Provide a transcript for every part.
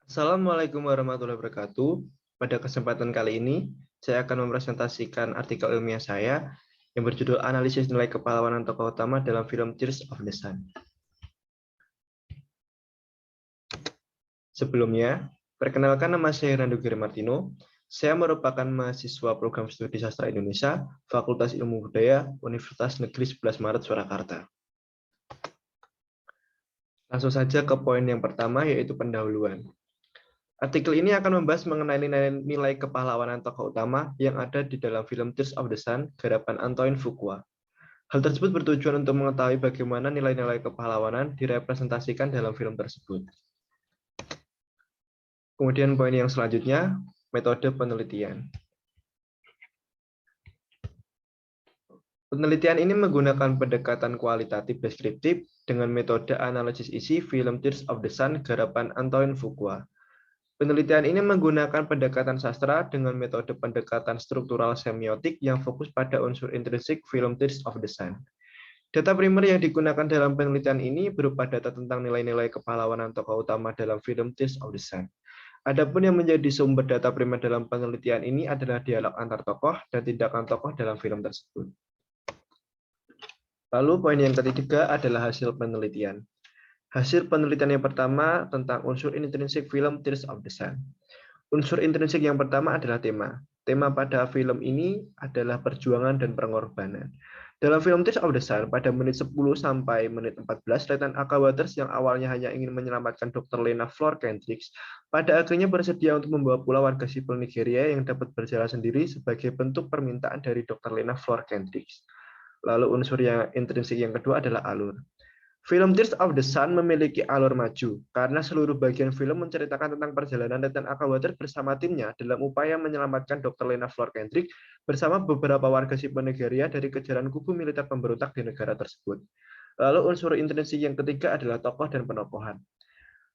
Assalamualaikum warahmatullahi wabarakatuh. Pada kesempatan kali ini, saya akan mempresentasikan artikel ilmiah saya yang berjudul Analisis Nilai Kepahlawanan Tokoh Utama dalam Film Tears of the Sun. Sebelumnya, perkenalkan nama saya Hernando Giri Martino. Saya merupakan mahasiswa program studi sastra Indonesia, Fakultas Ilmu Budaya, Universitas Negeri 11 Maret, Surakarta. Langsung saja ke poin yang pertama, yaitu pendahuluan. Artikel ini akan membahas mengenai nilai kepahlawanan tokoh utama yang ada di dalam film Tears of the Sun, garapan Antoine Fuqua. Hal tersebut bertujuan untuk mengetahui bagaimana nilai-nilai kepahlawanan direpresentasikan dalam film tersebut. Kemudian poin yang selanjutnya, metode penelitian. Penelitian ini menggunakan pendekatan kualitatif deskriptif dengan metode analisis isi film Tears of the Sun, garapan Antoine Fuqua. Penelitian ini menggunakan pendekatan sastra dengan metode pendekatan struktural semiotik yang fokus pada unsur intrinsik film Tears of the Sun. Data primer yang digunakan dalam penelitian ini berupa data tentang nilai-nilai kepahlawanan tokoh utama dalam film Tears of the Sun. Adapun yang menjadi sumber data primer dalam penelitian ini adalah dialog antar tokoh dan tindakan tokoh dalam film tersebut. Lalu poin yang ketiga adalah hasil penelitian. Hasil penelitian yang pertama tentang unsur intrinsik film Tears of the Sun. Unsur intrinsik yang pertama adalah tema. Tema pada film ini adalah perjuangan dan pengorbanan. Dalam film Tears of the Sun, pada menit 10 sampai menit 14, Letnan Aka Waters yang awalnya hanya ingin menyelamatkan Dr. Lena Flor Kendricks, pada akhirnya bersedia untuk membawa pulang warga sipil Nigeria yang dapat berjalan sendiri sebagai bentuk permintaan dari Dr. Lena Flor Kendricks. Lalu unsur yang intrinsik yang kedua adalah alur. Film Tears of the Sun memiliki alur maju, karena seluruh bagian film menceritakan tentang perjalanan Letnan Aka Waters bersama timnya dalam upaya menyelamatkan Dr. Lena Flor Kendrick bersama beberapa warga sipil Nigeria dari kejaran kubu militer pemberontak di negara tersebut. Lalu unsur intrinsik yang ketiga adalah tokoh dan penokohan.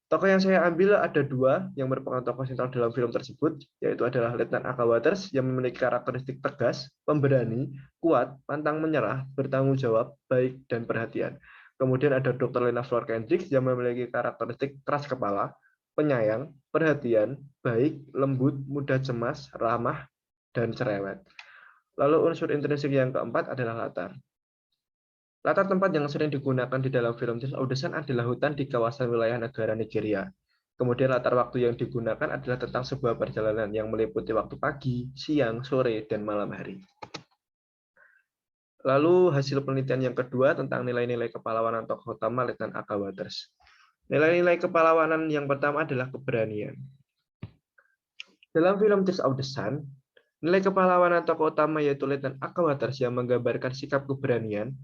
Tokoh yang saya ambil ada dua yang merupakan tokoh sentral dalam film tersebut, yaitu adalah Letnan Aka Waters yang memiliki karakteristik tegas, pemberani, kuat, pantang menyerah, bertanggung jawab, baik, dan perhatian. Kemudian ada Dr. Lena Flor Kendricks yang memiliki karakteristik keras kepala, penyayang, perhatian, baik, lembut, mudah cemas, ramah, dan cerewet. Lalu unsur intrinsik yang keempat adalah latar. Latar tempat yang sering digunakan di dalam film Tears of the Sun adalah hutan di kawasan wilayah negara Nigeria. Kemudian latar waktu yang digunakan adalah tentang sebuah perjalanan yang meliputi waktu pagi, siang, sore, dan malam hari. Lalu hasil penelitian yang kedua tentang nilai-nilai kepahlawanan tokoh utama Letnan Aka Waters. Nilai-nilai kepahlawanan yang pertama adalah keberanian. Dalam film Tears of the Sun, nilai kepahlawanan tokoh utama yaitu Letnan Aka Waters yang menggambarkan sikap keberanian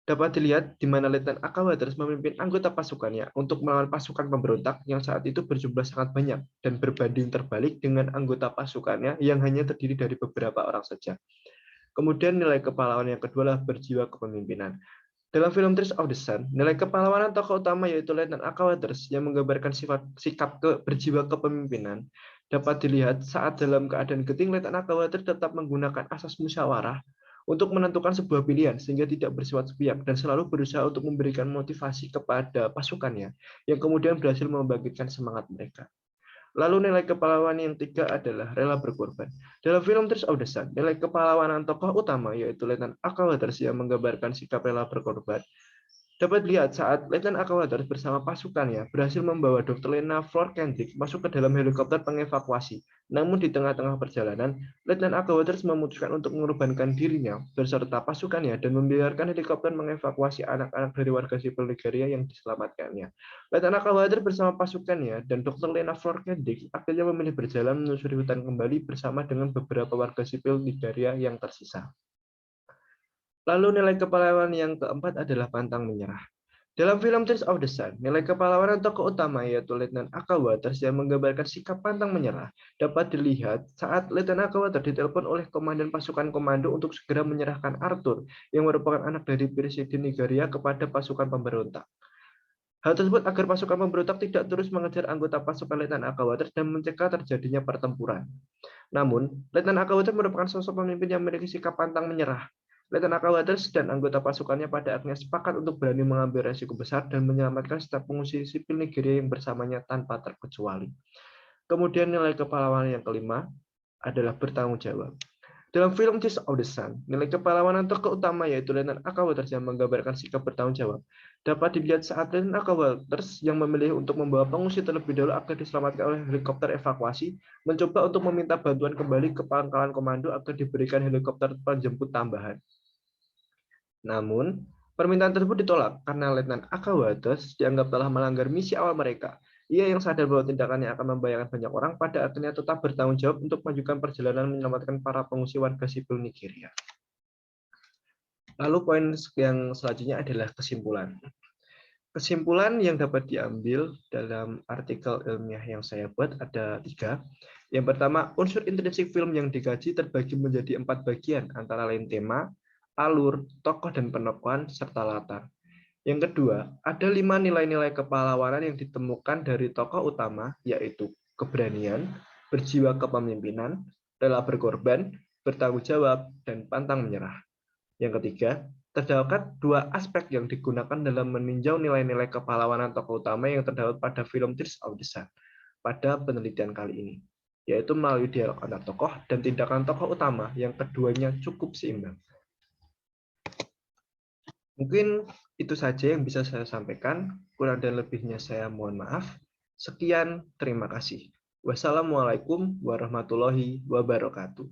dapat dilihat di mana Letnan Aka Waters memimpin anggota pasukannya untuk melawan pasukan pemberontak yang saat itu berjumlah sangat banyak dan berbanding terbalik dengan anggota pasukannya yang hanya terdiri dari beberapa orang saja. Kemudian nilai kepahlawanan yang kedua adalah berjiwa kepemimpinan. Dalam film Tears of the Sun, nilai kepahlawanan tokoh utama yaitu Letnan Aka Waters yang menggambarkan sikap berjiwa kepemimpinan dapat dilihat saat dalam keadaan genting Letnan Aka Waters tetap menggunakan asas musyawarah untuk menentukan sebuah pilihan sehingga tidak bersifat sepihak dan selalu berusaha untuk memberikan motivasi kepada pasukannya yang kemudian berhasil membangkitkan semangat mereka. Lalu nilai kepahlawanan yang tiga adalah rela berkorban. Dalam film Tears of the Sun, nilai kepahlawanan tokoh utama yaitu Letnan Aka Waters yang menggambarkan sikap rela berkorban dapat dilihat saat Letnan Aka Waters bersama pasukannya berhasil membawa Dr. Lena Flor Kendrick masuk ke dalam helikopter pengevakuasi. Namun di tengah-tengah perjalanan, Letnan Aka Waters memutuskan untuk mengorbankan dirinya beserta pasukannya dan membiarkan helikopter mengevakuasi anak-anak dari warga sipil Nigeria yang diselamatkannya. Letnan Aka Waters bersama pasukannya dan Dr. Lena Flor Kendrick akhirnya memilih berjalan menyusuri hutan kembali bersama dengan beberapa warga sipil Nigeria yang tersisa. Lalu nilai kepahlawanan yang keempat adalah pantang menyerah. Dalam film Tears of the Sun, nilai kepahlawanan tokoh utama yaitu Letnan Aka Waters yang menggambarkan sikap pantang menyerah dapat dilihat saat Letnan Aka Waters ditelepon oleh komandan pasukan komando untuk segera menyerahkan Arthur yang merupakan anak dari Presiden Nigeria kepada pasukan pemberontak. Hal tersebut agar pasukan pemberontak tidak terus mengejar anggota pasukan Letnan Aka Waters dan mencegah terjadinya pertempuran. Namun, Letnan Aka Waters merupakan sosok pemimpin yang memiliki sikap pantang menyerah. Letnan Aka Waters dan anggota pasukannya pada akhirnya sepakat untuk berani mengambil resiko besar dan menyelamatkan setiap pengungsi sipil Nigeria yang bersamanya tanpa terkecuali. Kemudian nilai kepahlawanan yang kelima adalah bertanggung jawab. Dalam film Tears of the Sun, nilai kepahlawanan tokoh utama yaitu Letnan Aka Waters yang menggambarkan sikap bertanggung jawab dapat dilihat saat Letnan Aka Waters yang memilih untuk membawa pengungsi terlebih dahulu agar diselamatkan oleh helikopter evakuasi, mencoba untuk meminta bantuan kembali ke pangkalan komando agar diberikan helikopter penjemput tambahan. Namun, permintaan tersebut ditolak karena Letnan Aka Waters dianggap telah melanggar misi awal mereka. Ia yang sadar bahwa tindakannya akan membahayakan banyak orang, pada akhirnya tetap bertanggung jawab untuk mengajukan perjalanan menyelamatkan para pengungsi warga sipil Nigeria. Lalu poin yang selanjutnya adalah kesimpulan. Kesimpulan yang dapat diambil dalam artikel ilmiah yang saya buat ada 3. Yang pertama, unsur intrinsik film yang dikaji terbagi menjadi 4 bagian, antara lain tema, alur, tokoh dan penokohan, serta latar. Yang kedua, ada 5 nilai-nilai kepahlawanan yang ditemukan dari tokoh utama, yaitu keberanian, berjiwa kepemimpinan, rela berkorban, bertanggung jawab, dan pantang menyerah. Yang ketiga, terdapat 2 aspek yang digunakan dalam meninjau nilai-nilai kepahlawanan tokoh utama yang terdapat pada film Tears of the Sun pada penelitian kali ini, yaitu melalui dialog antar tokoh dan tindakan tokoh utama yang keduanya cukup seimbang. Mungkin itu saja yang bisa saya sampaikan. Kurang dan lebihnya saya mohon maaf. Sekian, terima kasih. Wassalamualaikum warahmatullahi wabarakatuh.